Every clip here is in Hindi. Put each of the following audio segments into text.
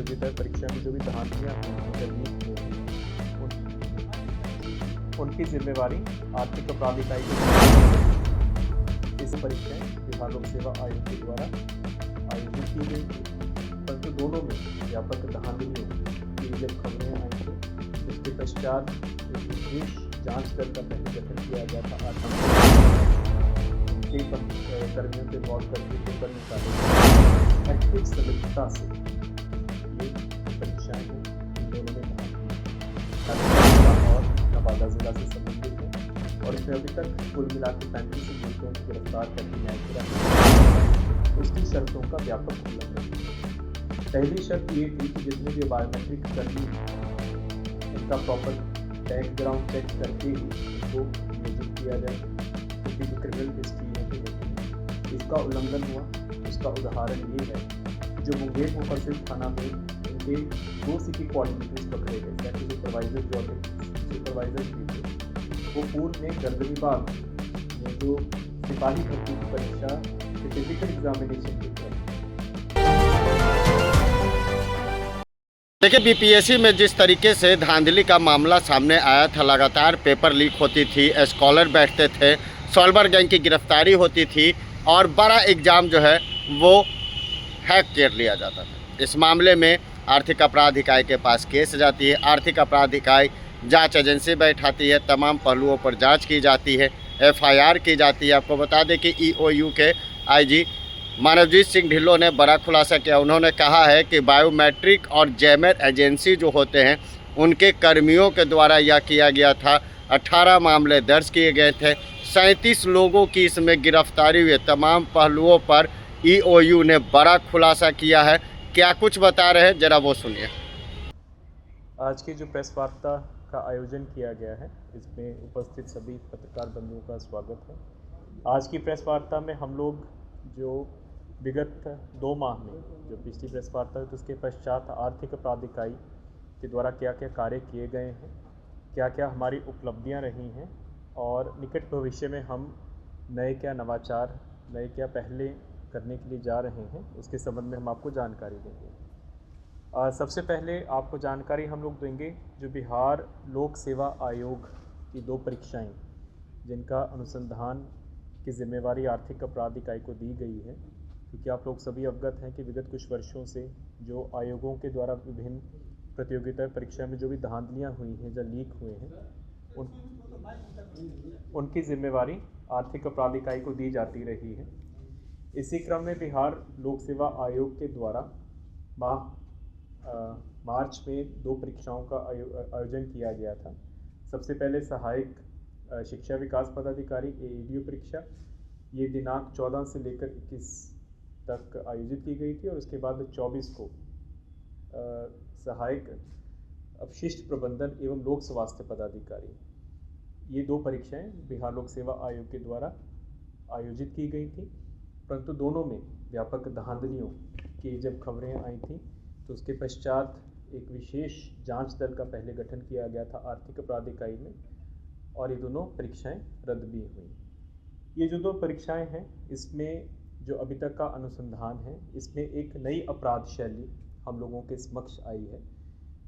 प्रतियोगिता परीक्षा में जो भी धांधलियाँ उनकी जिम्मेवारी आर्थिक अपराध इकाई को इस परीक्षाएं बिहार लोक सेवा आयोग के द्वारा आयोजित की गई थी, परंतु दोनों में व्यापक धांधलियों की जब खबरें आई थी उसके पश्चात एक विशेष जांच दल का पहले गठन किया गया था। कर्मियों के इन्वॉल्व करके पेपर निकाले एक्टिव संलिप्तता से ये परीक्षाएं हैं। इन दोनों में और नवादा जिला से संबंधित है और इसमें अभी तक कुल मिला के 35 अभियुक्तों को गिरफ्तार करके न्यायिक हिरासत में उसकी शर्तों का व्यापक उल्लंघन। पहली शर्त ये थी कि जितने भी बायोमेट्रिक कर्मी उनका प्रॉपर बैकग्राउंड चेक करके ही उसको नियोजित किया जाए, क्योंकि जो क्रिमिनल हिस्ट्री है इसका उल्लंघन हुआ। उसका उदाहरण ये है जो मुंगेर मुफस्सिल थाना में उनके 2 सिटी कोऑर्डिनेटर्स पकड़े गए, यानी सुपरवाइजर जो सुपरवाइजर भी थे वो पूर्व में गर्दनीबाग में जो सिपाही भर्ती की परीक्षा फिजिकल एग्जामिनेशन की तरफ। देखिए, बीपीएससी में जिस तरीके से धांधली का मामला सामने आया था, लगातार पेपर लीक होती थी, स्कॉलर बैठते थे, सॉल्वर गैंग की गिरफ्तारी होती थी और बड़ा एग्ज़ाम जो है वो हैक कर लिया जाता था। इस मामले में आर्थिक अपराध इकाई के पास केस जाती है। आर्थिक अपराध इकाई जांच एजेंसी बैठाती है, तमाम पहलुओं पर जांच की जाती है, एफआईआर की जाती है। आपको बता दें कि ईओयू के आईजी मानवजीत सिंह ढिल्लों ने बड़ा खुलासा किया। उन्होंने कहा है कि बायोमेट्रिक और जैमर एजेंसी जो होते हैं उनके कर्मियों के द्वारा यह किया गया था। 18 मामले दर्ज किए गए थे, 37 लोगों की इसमें गिरफ्तारी हुई। तमाम पहलुओं पर ईओयू ने बड़ा खुलासा किया है। क्या कुछ बता रहे हैं, जरा वो सुनिए। आज की जो प्रेस वार्ता का आयोजन किया गया है इसमें उपस्थित सभी पत्रकार बंधुओं का स्वागत है। आज की प्रेस वार्ता में हम लोग जो विगत 2 माह में जो पिछली प्रेस वार्ता हुई तो उसके पश्चात आर्थिक अपराध इकाई के द्वारा क्या क्या कार्य किए गए हैं, क्या क्या हमारी उपलब्धियां रही हैं और निकट भविष्य में हम नए क्या नवाचार, नए क्या पहले करने के लिए जा रहे हैं, उसके संबंध में हम आपको जानकारी देंगे। सबसे पहले आपको जानकारी हम लोग देंगे जो बिहार लोक सेवा आयोग की 2 परीक्षाएं जिनका अनुसंधान की जिम्मेवारी आर्थिक अपराध इकाई को दी गई है, क्योंकि आप लोग सभी अवगत हैं कि विगत कुछ वर्षों से जो आयोगों के द्वारा विभिन्न प्रतियोगिता परीक्षा में जो भी धांधलियाँ हुई हैं, जो लीक हुए हैं, उनकी जिम्मेवारी आर्थिक अपराध इकाई को दी जाती रही है। इसी क्रम में बिहार लोक सेवा आयोग के द्वारा मार्च में 2 परीक्षाओं का आयोजन किया गया था। सबसे पहले सहायक शिक्षा विकास पदाधिकारी एएडीओ परीक्षा, ये दिनांक 14 से लेकर 21 तक आयोजित की गई थी और उसके बाद 24 को सहायक अपशिष्ट प्रबंधन एवं लोक स्वास्थ्य पदाधिकारी, ये 2 परीक्षाएं बिहार लोक सेवा आयोग के द्वारा आयोजित की गई थी, परंतु दोनों में व्यापक धांधलियों की जब खबरें आई थी तो उसके पश्चात एक विशेष जांच दल का पहले गठन किया गया था आर्थिक अपराध इकाई में और ये दोनों परीक्षाएं रद्द भी हुई। ये जो 2 परीक्षाएं हैं इसमें जो अभी तक का अनुसंधान है इसमें एक नई अपराध शैली हम लोगों के समक्ष आई है।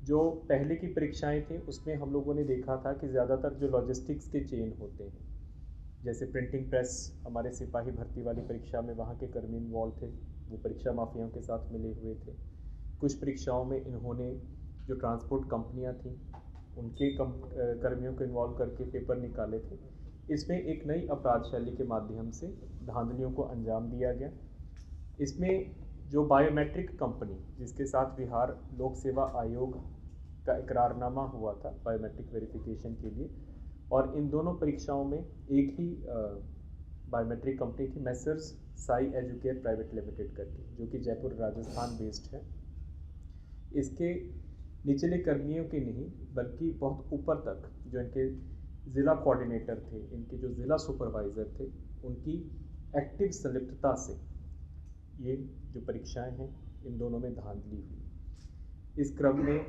जो पहले की परीक्षाएं थी उसमें हम लोगों ने देखा था कि ज़्यादातर जो लॉजिस्टिक्स के चेन होते हैं, जैसे प्रिंटिंग प्रेस, हमारे सिपाही भर्ती वाली परीक्षा में वहाँ के कर्मी इन्वॉल्व थे, वो परीक्षा माफियाओं के साथ मिले हुए थे। कुछ परीक्षाओं में इन्होंने जो ट्रांसपोर्ट कंपनियां थीं उनके कर्मियों को इन्वॉल्व करके पेपर निकाले थे। इसमें एक नई अपराध शैली के माध्यम से धांधलियों को अंजाम दिया गया। इसमें जो बायोमेट्रिक कंपनी जिसके साथ बिहार लोक सेवा आयोग का इकरारनामा हुआ था बायोमेट्रिक वेरिफिकेशन के लिए, और इन दोनों परीक्षाओं में एक ही बायोमेट्रिक कंपनी थी, Messrs Sai educare private limited करके, जो कि जयपुर राजस्थान बेस्ड है। इसके निचले कर्मियों के नहीं बल्कि बहुत ऊपर तक जो इनके ज़िला कोऑर्डिनेटर थे, इनके जो ज़िला सुपरवाइज़र थे, उनकी एक्टिव संलिप्तता से ये जो परीक्षाएं हैं इन दोनों में धांधली हुई। इस क्रम में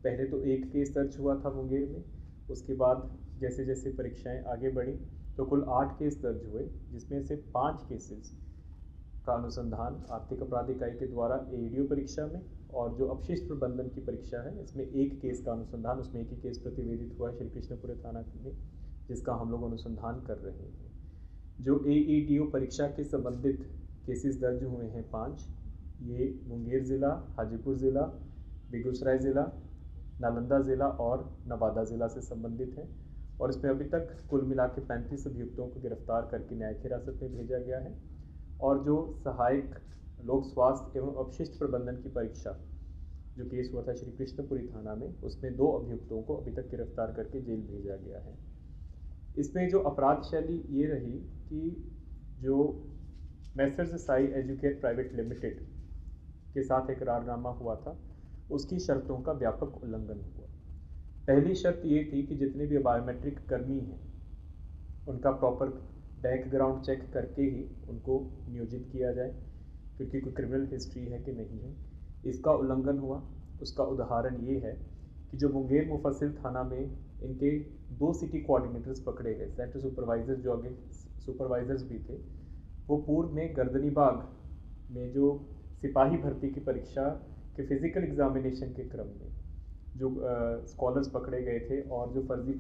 पहले तो एक केस दर्ज हुआ था मुंगेर में, उसके बाद जैसे जैसे परीक्षाएं आगे बढ़ी तो कुल 8 केस दर्ज हुए, जिसमें से 5 केसेस का अनुसंधान आर्थिक अपराध इकाई के द्वारा एएडीओ परीक्षा में और जो अपशिष्ट प्रबंधन की परीक्षा है, इसमें एक केस का अनुसंधान, उसमें एक ही केस प्रतिवेदित हुआ है श्री कृष्णपुरी थाना में, जिसका हम लोग अनुसंधान कर रहे हैं। जो AEDO परीक्षा के संबंधित केसेस दर्ज हुए हैं 5, ये मुंगेर ज़िला, हाजीपुर ज़िला, बेगूसराय ज़िला, नालंदा ज़िला और नवादा ज़िला से संबंधित हैं। और इसमें अभी तक कुल मिला के 35 अभियुक्तों को गिरफ्तार करके न्यायिक हिरासत में भेजा गया है। और जो सहायक लोक स्वास्थ्य एवं अपशिष्ट प्रबंधन की परीक्षा जो केस हुआ था श्री कृष्णपुरी थाना में, उसमें 2 अभियुक्तों को अभी तक गिरफ्तार करके जेल भेजा गया है। इसमें जो अपराध शैली ये रही कि जो Messrs Sai educare private limited के साथ इकरारनामा हुआ था, उसकी शर्तों का व्यापक उल्लंघन हुआ। पहली शर्त ये थी कि जितने भी बायोमेट्रिक कर्मी हैं उनका प्रॉपर बैकग्राउंड चेक करके ही उनको नियोजित किया जाए, क्योंकि कोई क्रिमिनल हिस्ट्री है कि नहीं है, इसका उल्लंघन हुआ। उसका उदाहरण ये है कि जो मुंगेर मुफस्सिल थाना में इनके 2 सिटी कोऑर्डिनेटर्स पकड़े गए, सेंटर सुपरवाइजर जो आगे सुपरवाइजर्स भी थे, वो पूर्व में गर्दनीबाग में जो सिपाही भर्ती की परीक्षा के फिजिकल एग्जामिनेशन के क्रम में जो स्कॉलर्स पकड़े गए थे और जो फर्जी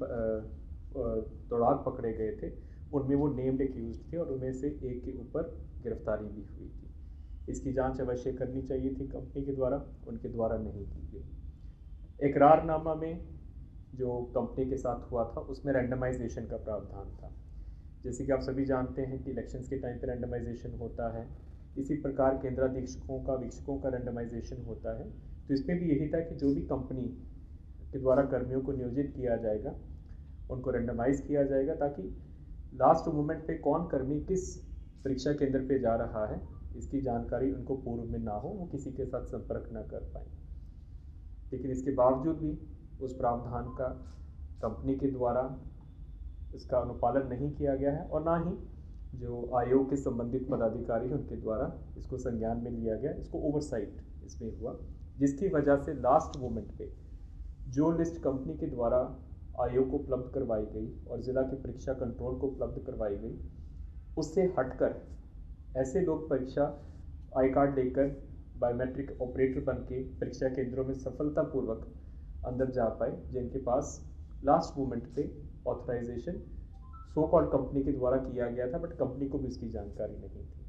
दौड़ाक पकड़े गए थे, उनमें वो नेम्ड एक्यूज थे और उनमें से एक के ऊपर गिरफ्तारी भी हुई थी। इसकी जांच अवश्य करनी चाहिए थी कंपनी के द्वारा, उनके द्वारा नहीं की गई। इकरारनामा में जो कंपनी के साथ हुआ था उसमें रैंडमाइजेशन का प्रावधान था। जैसे कि आप सभी जानते हैं कि इलेक्शंस के टाइम पे रैंडमाइजेशन होता है, इसी प्रकार केंद्राधीक्षकों का वीक्षकों का रैंडमाइजेशन होता है। तो इसमें भी यही था कि जो भी कंपनी के द्वारा कर्मियों को नियोजित किया जाएगा उनको रैंडमाइज किया जाएगा, ताकि लास्ट मोमेंट पे कौन कर्मी किस परीक्षा केंद्र पे जा रहा है इसकी जानकारी उनको पूर्व में ना हो, वो किसी के साथ संपर्क ना कर पाए। लेकिन इसके बावजूद भी उस प्रावधान का कंपनी के द्वारा इसका अनुपालन नहीं किया गया है और ना ही जो आयोग के संबंधित पदाधिकारी हैं उनके द्वारा इसको संज्ञान में लिया गया, इसको ओवरसाइट इसमें हुआ, जिसकी वजह से लास्ट मोमेंट पे जो लिस्ट कंपनी के द्वारा आयोग को उपलब्ध करवाई गई और ज़िला के परीक्षा कंट्रोल को उपलब्ध करवाई गई, उससे हटकर ऐसे लोग परीक्षा आई कार्ड लेकर बायोमेट्रिक ऑपरेटर बन के परीक्षा केंद्रों में सफलतापूर्वक अंदर जा पाए, जिनके पास लास्ट मोमेंट पे ऑथराइजेशन सो कॉल्ड कंपनी के द्वारा किया गया था, बट कंपनी को भी इसकी जानकारी नहीं थी।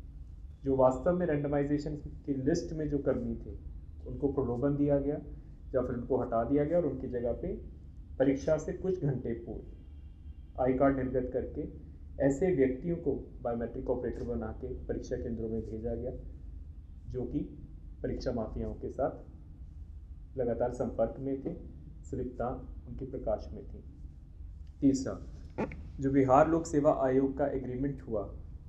जो वास्तव में रैंडमाइजेशन की लिस्ट में जो कर्मी थे उनको प्रलोभन दिया गया या फिर उनको हटा दिया गया और उनकी जगह पे परीक्षा से कुछ घंटे पूर्व आई कार्ड निर्गत करके ऐसे व्यक्तियों को बायोमेट्रिक ऑपरेटर बना के परीक्षा केंद्रों में भेजा गया, जो कि परीक्षा माफियाओं के साथ लगातार संपर्क में थे, संलिप्तता उनके प्रकाश में थी। तीसरा, जो बिहार लोक सेवा आयोग का एग्रीमेंट हुआ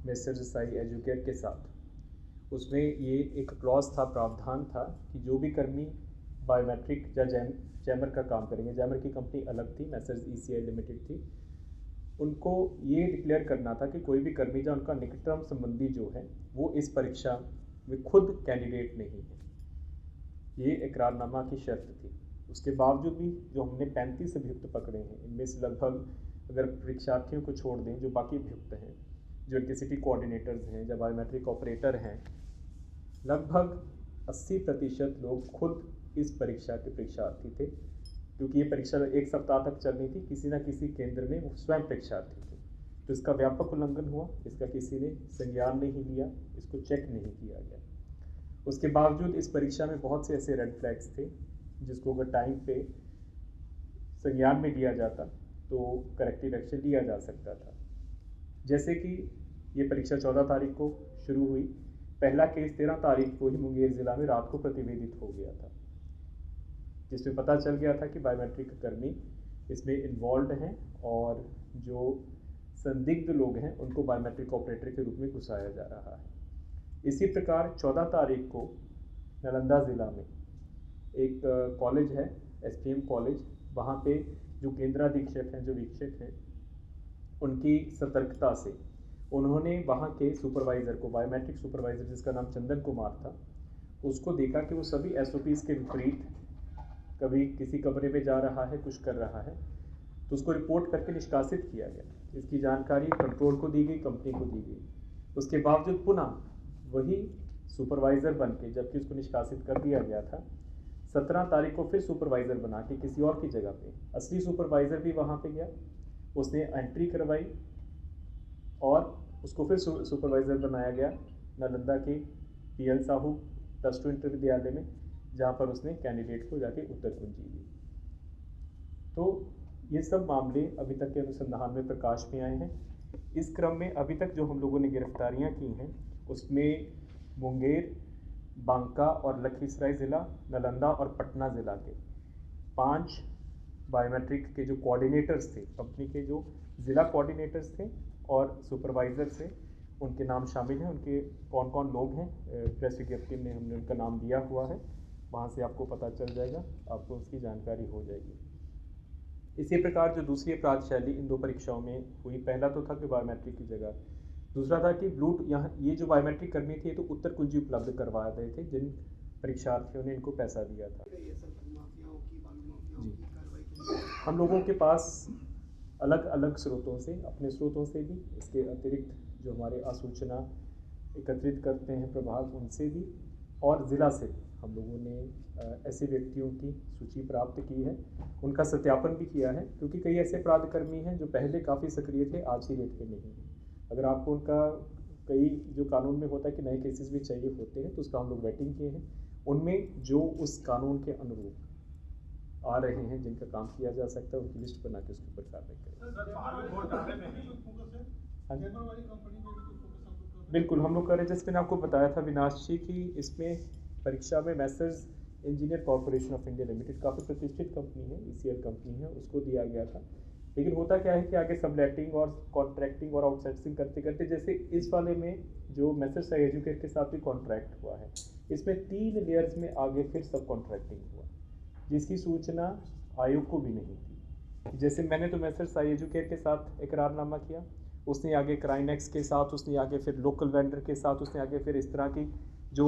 मैसर्स साई एजुकेयर के साथ, उसमें ये एक क्लॉज था, प्रावधान था कि जो भी कर्मी बायोमेट्रिक या जैमर का काम करेंगे, जैमर की कंपनी अलग थी, मैसर्स ECI लिमिटेड थी, उनको ये डिक्लेयर करना था कि कोई भी कर्मी या उनका निकटतम संबंधी जो है वो इस परीक्षा में खुद कैंडिडेट नहीं है। ये इकरारनामा की शर्त थी। उसके बावजूद भी जो हमने 35 अभियुक्त पकड़े हैं, इनमें से लगभग, अगर परीक्षार्थियों को छोड़ दें, जो बाकी अभियुक्त हैं, जो इनके सिटी कोऑर्डिनेटर्स हैं, जो बायोमेट्रिक ऑपरेटर हैं, लगभग 80% लोग खुद इस परीक्षा के परीक्षार्थी थे, क्योंकि ये परीक्षा 1 सप्ताह तक चलनी थी। किसी न किसी केंद्र में वो स्वयं परीक्षार्थी थे, तो इसका व्यापक उल्लंघन हुआ। इसका किसी ने संज्ञान नहीं लिया, इसको चेक नहीं किया गया। उसके बावजूद इस परीक्षा में बहुत से ऐसे रेड फ्लैग्स थे जिसको अगर टाइम पे संज्ञान में लिया जाता तो करेक्टिव एक्शन लिया जा सकता था। जैसे कि ये परीक्षा 14 तारीख को शुरू हुई, पहला केस 13 तारीख को ही मुंगेर ज़िला में रात को प्रतिवेदित हो गया था, जिसमें पता चल गया था कि बायोमेट्रिक कर्मी इसमें इन्वॉल्व हैं और जो संदिग्ध लोग हैं उनको बायोमेट्रिक ऑपरेटर के रूप में घुसाया जा रहा है। इसी प्रकार 14 तारीख को नालंदा ज़िला में एक कॉलेज है, SPM कॉलेज, वहाँ पे जो केंद्राधीक्षक हैं, जो वीक्षक हैं, उनकी सतर्कता से उन्होंने वहाँ के सुपरवाइज़र को, बायोमेट्रिक सुपरवाइज़र जिसका नाम चंदन कुमार था, उसको देखा कि वो सभी SOPs के विपरीत कभी किसी कमरे में जा रहा है, कुछ कर रहा है, तो उसको रिपोर्ट करके निष्कासित किया गया। इसकी जानकारी कंट्रोल को दी गई, कंपनी को दी गई। उसके बावजूद पुनः वही सुपरवाइज़र बन के, जबकि उसको निष्कासित कर दिया गया था, 17 तारीख को फिर सुपरवाइज़र बना के किसी और की जगह पे, असली सुपरवाइज़र भी वहाँ पे गया, उसने एंट्री करवाई और उसको फिर सुपरवाइज़र बनाया गया नालंदा के PL साहू +2 इंटर विद्यालय में, जहाँ पर उसने कैंडिडेट को जाके उत्तर कुंजी दी। तो ये सब मामले अभी तक के अनुसंधान में प्रकाश में आए हैं। इस क्रम में अभी तक जो हम लोगों ने गिरफ्तारियां की हैं उसमें मुंगेर, बांका और लखीसराय ज़िला, नालंदा और पटना ज़िला के 5 बायोमेट्रिक के जो कोऑर्डिनेटर्स थे, कंपनी के जो ज़िला कोऑर्डिनेटर्स थे और सुपरवाइज़र थे, उनके नाम शामिल हैं। उनके कौन कौन लोग हैं प्रेस विज्ञप्ति में हमने उनका नाम दिया हुआ है, वहाँ से आपको पता चल जाएगा, आपको उसकी जानकारी हो जाएगी। इसी प्रकार जो दूसरी अपराध शैली इन 2 परीक्षाओं में हुई, पहला तो था कि बायोमेट्रिक की जगह, दूसरा था कि यहाँ ये जो बायोमेट्रिक कर्मी थे तो उत्तर कुंजी उपलब्ध करवा रहे थे जिन परीक्षार्थियों ने इनको पैसा दिया था। जी, हम लोगों के पास अलग अलग स्रोतों से, अपने स्रोतों से भी, इसके अतिरिक्त जो हमारे आसूचना एकत्रित करते हैं प्रभाग, उनसे भी और ज़िला से भी हम लोगों ने ऐसे व्यक्तियों की सूची प्राप्त की है, उनका सत्यापन भी किया है, क्योंकि कई ऐसे अपराधकर्मी हैं जो पहले काफ़ी सक्रिय थे, आज ही डेट पे नहीं हैं। अगर आपको उनका कई जो कानून में होता है कि नए केसेस भी चाहिए होते हैं, तो उसका हम लोग वेटिंग किए हैं। उनमें जो उस कानून के अनुरूप आ रहे हैं, जिनका काम किया जा सकता है, उनकी लिस्ट बना के उसके ऊपर कार्रवाई करें। बिल्कुल हम लोग कर रहे हैं, जैसे मैंने आपको बताया था विनाश जी की इसमें परीक्षा में Messrs engineer corporation of India limited काफ़ी प्रतिष्ठित कंपनी है, ECL कंपनी है, उसको दिया गया था। लेकिन होता क्या है कि आगे सबलेटिंग और कॉन्ट्रैक्टिंग और आउटसोर्सिंग करते करते, जैसे इस वाले में जो मैसर्स एजुकेट के साथ भी कॉन्ट्रैक्ट हुआ है, इसमें 3 लेयर्स में आगे फिर सब कॉन्ट्रैक्टिंग हुआ, जिसकी सूचना आयोग को भी नहीं थी। जैसे मैंने तो मैसर्स एजुकेट के साथ इकरारनामा किया, उसने आगे क्राइनेक्स के साथ, उसने आगे फिर लोकल वेंडर के साथ, उसने आगे फिर इस तरह की जो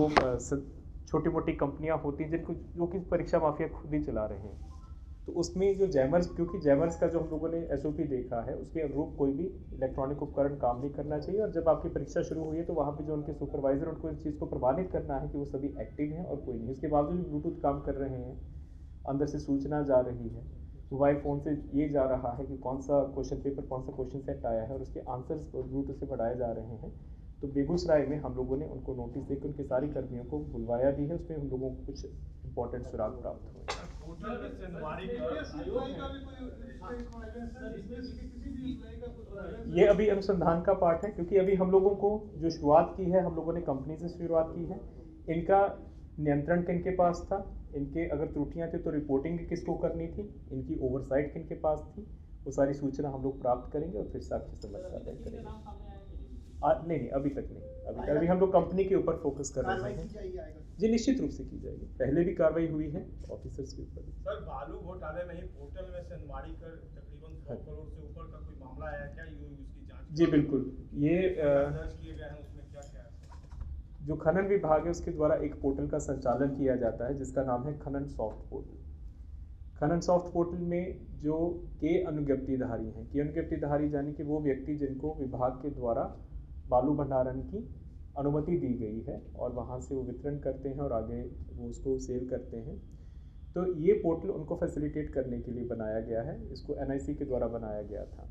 छोटी मोटी कंपनियां होती हैं जिनको जो कि परीक्षा माफिया खुद ही चला रहे हैं, तो उसमें जो जैमर्स, क्योंकि जैमर्स का जो हम लोगों ने SOP देखा है उसके अनुरूप कोई भी इलेक्ट्रॉनिक उपकरण काम नहीं करना चाहिए। और जब आपकी परीक्षा शुरू हुई है तो वहाँ पे जो उनके सुपरवाइजर, उनको इस चीज़ को प्रमाणित करना है कि वो सभी एक्टिव हैं और कोई नहीं। उसके बावजूद ब्लूटूथ काम कर रहे हैं, अंदर से सूचना जा रही है, मोबाइल फ़ोन से ये जा रहा है कि कौन सा क्वेश्चन पेपर, कौन सा क्वेश्चन सेट आया है और उसके आंसर्स ब्लूटूथ से बढ़ाए जा रहे हैं। तो बेगूसराय में हम लोगों ने उनको नोटिस देकर उनके सारी कर्मियों को बुलवाया भी है, उसमें हम लोगों को कुछ इंपॉर्टेंट सुराग प्राप्त हुए। ये अभी अनुसंधान का पार्ट है, क्योंकि अभी हम लोगों को जो शुरुआत की है, हम लोगों ने कंपनी से शुरुआत की है। इनका नियंत्रण किनके पास था, इनके अगर त्रुटियां थी तो रिपोर्टिंग किसको करनी थी, इनकी ओवरसाइट किनके पास थी, वो सारी सूचना हम लोग प्राप्त करेंगे और फिर साक्ष्य समझ कार्रवाई करेंगे। नहीं, अभी तक नहीं, अभी हम लोग कंपनी के ऊपर फोकस कर रहे हैं। जी निश्चित रूप से की जाएगी, पहले भी कार्रवाई हुई है ऑफिसर्स के ऊपर। सर, बालू घोटाले में ही पोर्टल में से अनुमानित कर तकरीबन 100 करोड़ से ऊपर का कोई मामला आया क्या, उसकी जांच? जी बिल्कुल, ये दर्ज किए गए हैं, उसमें क्या क्या है? जो खनन विभाग है उसके द्वारा एक पोर्टल का संचालन किया जाता है जिसका नाम है खनन सॉफ्ट पोर्टल। खनन सॉफ्ट पोर्टल में जो के अनुज्ञप्तिधारी हैं, के अनुज्ञप्तिधारी यानी कि वो व्यक्ति जिनको विभाग के द्वारा बालू भंडारण की अनुमति दी गई है और वहाँ से वो वितरण करते हैं और आगे वो उसको सेल करते हैं, तो ये पोर्टल उनको फैसिलिटेट करने के लिए बनाया गया है। इसको NIC के द्वारा बनाया गया था।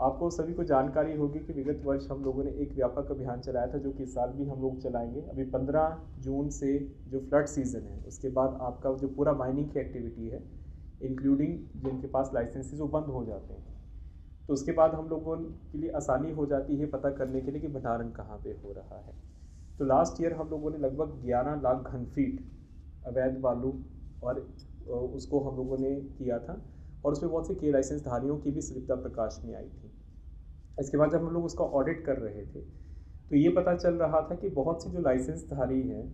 आपको सभी को जानकारी होगी कि विगत वर्ष हम लोगों ने एक व्यापक अभियान चलाया था, जो कि इस साल भी हम लोग चलाएंगे। अभी 15 जून से जो फ्लड सीज़न है उसके बाद आपका जो पूरा माइनिंग की एक्टिविटी है, इंक्लूडिंग जिनके पास लाइसेंसेस, वो बंद हो जाते हैं। तो उसके बाद हम लोगों के लिए आसानी हो जाती है पता करने के लिए कि भंडारण कहाँ पे हो रहा है। तो लास्ट ईयर हम लोगों ने लगभग 11 लाख घन फीट अवैध बालू और उसको हम लोगों ने किया था और उसमें बहुत से के लाइसेंस धारियों की भी स्लिपता प्रकाश में आई थी। इसके बाद जब हम लोग उसका ऑडिट कर रहे थे तो ये पता चल रहा था कि बहुत से जो लाइसेंस धारी हैं,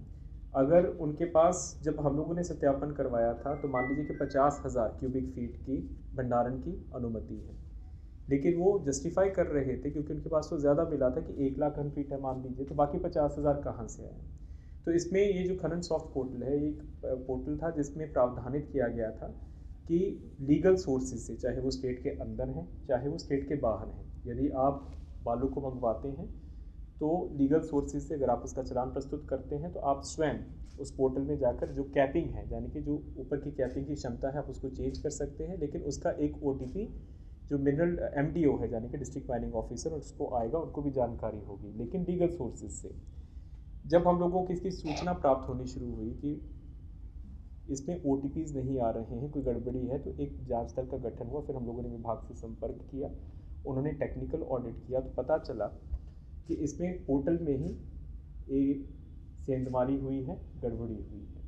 अगर उनके पास जब हम लोगों ने सत्यापन करवाया था तो मान लीजिए कि 50,000 क्यूबिक फीट की भंडारण की अनुमति है, लेकिन वो जस्टिफाई कर रहे थे क्योंकि उनके पास तो ज़्यादा मिला था कि 1 लाख घन फीट है मान लीजिए, तो बाकी 50,000 कहाँ से आए। तो इसमें ये जो खनन सॉफ्ट पोर्टल है, एक पोर्टल था जिसमें प्रावधानित किया गया था कि लीगल सोर्सेज से, चाहे वो स्टेट के अंदर हैं चाहे वो स्टेट के बाहर हैं, यदि आप बालू को मंगवाते हैं तो लीगल सोर्सेज से अगर आप उसका चालान प्रस्तुत करते हैं तो आप स्वयं उस पोर्टल में जाकर जो कैपिंग है, यानी कि जो ऊपर की कैपिंग की क्षमता है, आप उसको चेंज कर सकते हैं, लेकिन उसका एक OTP जो मिनरल MDO है, यानी कि डिस्ट्रिक्ट माइनिंग ऑफिसर, उसको आएगा, उनको भी जानकारी होगी। लेकिन लीगल सोर्सेज से जब हम लोगों को इसकी सूचना प्राप्त होनी शुरू हुई कि इसमें OTPs नहीं आ रहे हैं, कोई गड़बड़ी है, तो एक जांच दल का गठन हुआ। फिर हम लोगों ने विभाग से संपर्क किया, उन्होंने टेक्निकल ऑडिट किया, तो पता चला कि इसमें पोर्टल में ही एक सेंधमारी हुई है, गड़बड़ी हुई है।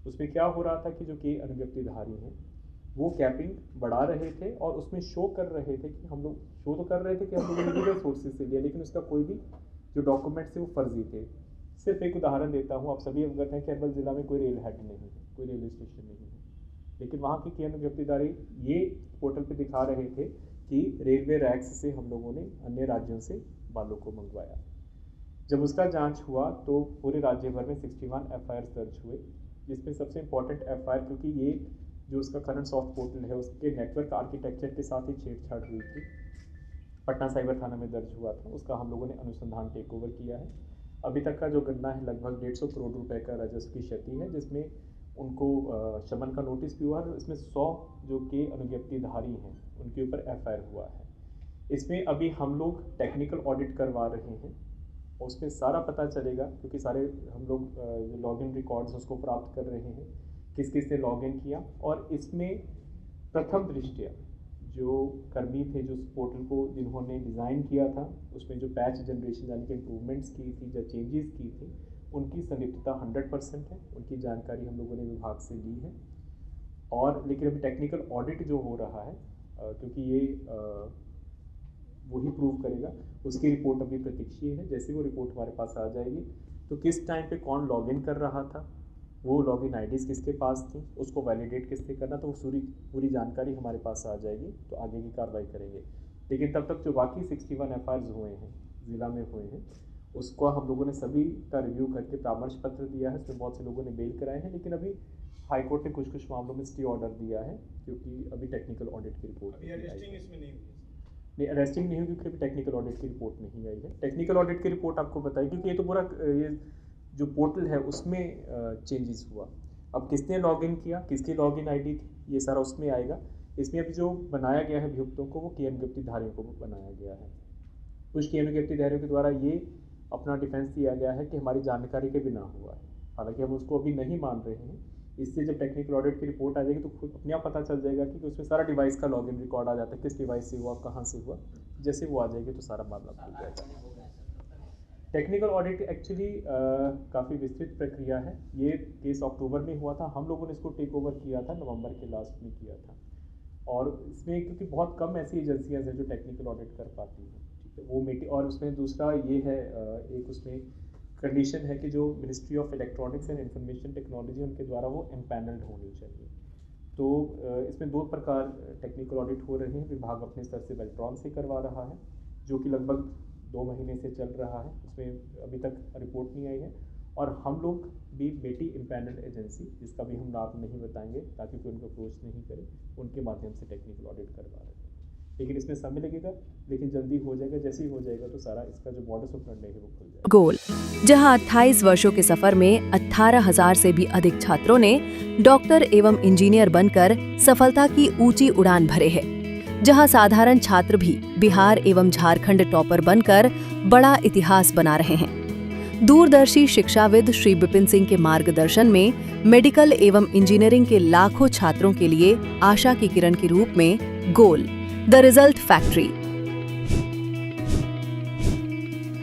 उसमें क्या हो रहा था कि जो के अनुज्ञप्तिधारी हैं वो कैपिंग बढ़ा रहे थे और उसमें शो कर रहे थे कि हम लोग शो तो कर रहे थे कि हम लोगों ने लीगल सोर्सेज से लिया, लेकिन उसका कोई भी जो डॉक्यूमेंट्स थे वो फर्जी थे। सिर्फ एक उदाहरण देता हूँ, आप सभी अवगत हैं कि अरवल जिला में कोई रेल हेड नहीं है, कोई रेलवे स्टेशन नहीं है, लेकिन वहाँ की अनुज्ञप्तिधारी ये पोर्टल पे दिखा रहे थे कि रेलवे रैक्स से हम लोगों ने अन्य राज्यों से बालों को मंगवाया। जब उसका जांच हुआ तो पूरे राज्य भर में 61 FIR दर्ज हुए, जिसमें सबसे इम्पॉर्टेंट FIR, क्योंकि ये जो उसका करंट सॉफ्ट पोर्टल है उसके नेटवर्क आर्किटेक्चर के साथ ही छेड़छाड़ हुई थी, पटना साइबर थाना में दर्ज हुआ था, उसका हम लोगों ने अनुसंधान टेक ओवर किया है। अभी तक का जो गणना है लगभग 150 करोड़ रुपए का राजस्व की क्षति है, जिसमें उनको शमन का नोटिस भी हुआ है। इसमें 100 जो के अनुज्ञप्तिधारी हैं उनके ऊपर FIR हुआ है। इसमें अभी हम लोग टेक्निकल ऑडिट करवा रहे हैं, उसमें सारा पता चलेगा, क्योंकि सारे हम लोग जो लॉगिन रिकॉर्ड्स उसको प्राप्त कर रहे हैं, किस किस ने लॉगिन किया। और इसमें प्रथम दृष्टया जो कर्मी थे जो पोर्टल को जिन्होंने डिज़ाइन किया था, उसमें जो पैच जनरेशन यानी कि इम्प्रूवमेंट्स की थी या चेंजेस की थी, उनकी संलिप्तता 100% है। उनकी जानकारी हम लोगों ने विभाग से ली है। और लेकिन अभी टेक्निकल ऑडिट जो हो रहा है, क्योंकि ये वही प्रूव करेगा, उसकी रिपोर्ट अभी प्रतीक्षी है। जैसे वो रिपोर्ट हमारे पास आ जाएगी तो किस टाइम पे कौन लॉगिन कर रहा था, वो लॉगिन IDs किसके पास थी, उसको वैलिडेट किससे करना, तो वो पूरी जानकारी हमारे पास आ जाएगी, तो आगे की कार्रवाई करेंगे। लेकिन तब तक जो बाकी 61 FIRs हुए हैं, ज़िला में हुए हैं, उसको हम लोगों ने सभी का रिव्यू करके परामर्श पत्र दिया है। उसमें बहुत से लोगों ने बेल कराए हैं, लेकिन अभी हाईकोर्ट ने कुछ मामलों में स्टे ऑर्डर दिया है, क्योंकि अभी टेक्निकल ऑडिट की रिपोर्ट नहीं, अरेस्टिंग नहीं हुई, क्योंकि अभी टेक्निकल ऑडिट की रिपोर्ट नहीं आई है। टेक्निकल ऑडिट की रिपोर्ट आपको बताई, क्योंकि ये तो पूरा ये जो पोर्टल है उसमें चेंजेस हुआ। अब किसने लॉगिन किया, किसकी लॉगिन ID थी, ये सारा उसमें आएगा। इसमें अभी जो बनाया गया है अभियुक्तों को, वो के अनुज्ञप्तिधारियों को बनाया गया है। कुछ के अनुज्ञप्तिधारियों के द्वारा ये अपना डिफेंस दिया गया है कि हमारी जानकारी के बिना हुआ है, हालांकि हम उसको अभी नहीं मान रहे हैं। इससे जब टेक्निकल ऑडिट की रिपोर्ट आ जाएगी तो खुद अपने आप पता चल जाएगा कि उसमें सारा डिवाइस का लॉगिन रिकॉर्ड आ जाता है, किस डिवाइस से हुआ, कहाँ से हुआ। जैसे वो आ जाएगी तो सारा मामला खुल जाएगा। टेक्निकल ऑडिट एक्चुअली काफ़ी विस्तृत प्रक्रिया है। ये केस अक्टूबर में हुआ था, हम लोगों ने इसको टेक ओवर किया था, नवंबर के लास्ट में किया था। और इसमें क्योंकि बहुत कम ऐसी एजेंसियाँ हैं जो टेक्निकल ऑडिट कर पाती हैं, ठीक है, वो मीटिंग। और उसमें दूसरा ये है, एक उसमें कंडीशन है कि जो ministry of electronics and information technology, उनके द्वारा वो एम्पैनल्ड होनी चाहिए। तो इसमें 2 प्रकार टेक्निकल ऑडिट हो रहे हैं। विभाग अपने स्तर से वेल्ट्रॉन से करवा रहा है, जो कि लगभग 2 महीने से चल रहा है, उसमें अभी तक रिपोर्ट नहीं आई है। और हम लोग भी बेटी इम्पैनल्ड एजेंसी, जिसका भी हम नाम नहीं बताएंगे ताकि कोई उनको अप्रोच नहीं करे, उनके माध्यम से टेक्निकल ऑडिट करवा रहे हैं। लेकिन इसमें समय लगेगा, लेकिन जल्दी हो जाएगा। जैसे ही हो जाएगा तो सारा इसका जो मॉडस ऑपरेंडी है वो खुल जाएगा। गोल, जहां 28 वर्षों के सफर में 18,000 से भी अधिक छात्रों ने डॉक्टर एवं इंजीनियर बनकर सफलता की ऊंची उड़ान भरे है, जहां साधारण छात्र भी बिहार एवं झारखंड टॉपर बनकर बड़ा इतिहास बना रहे हैं। दूरदर्शी शिक्षाविद श्री विपिन सिंह के मार्गदर्शन में मेडिकल एवं इंजीनियरिंग के लाखों छात्रों के लिए आशा की किरण के रूप में गोल, द रिजल्ट फैक्ट्री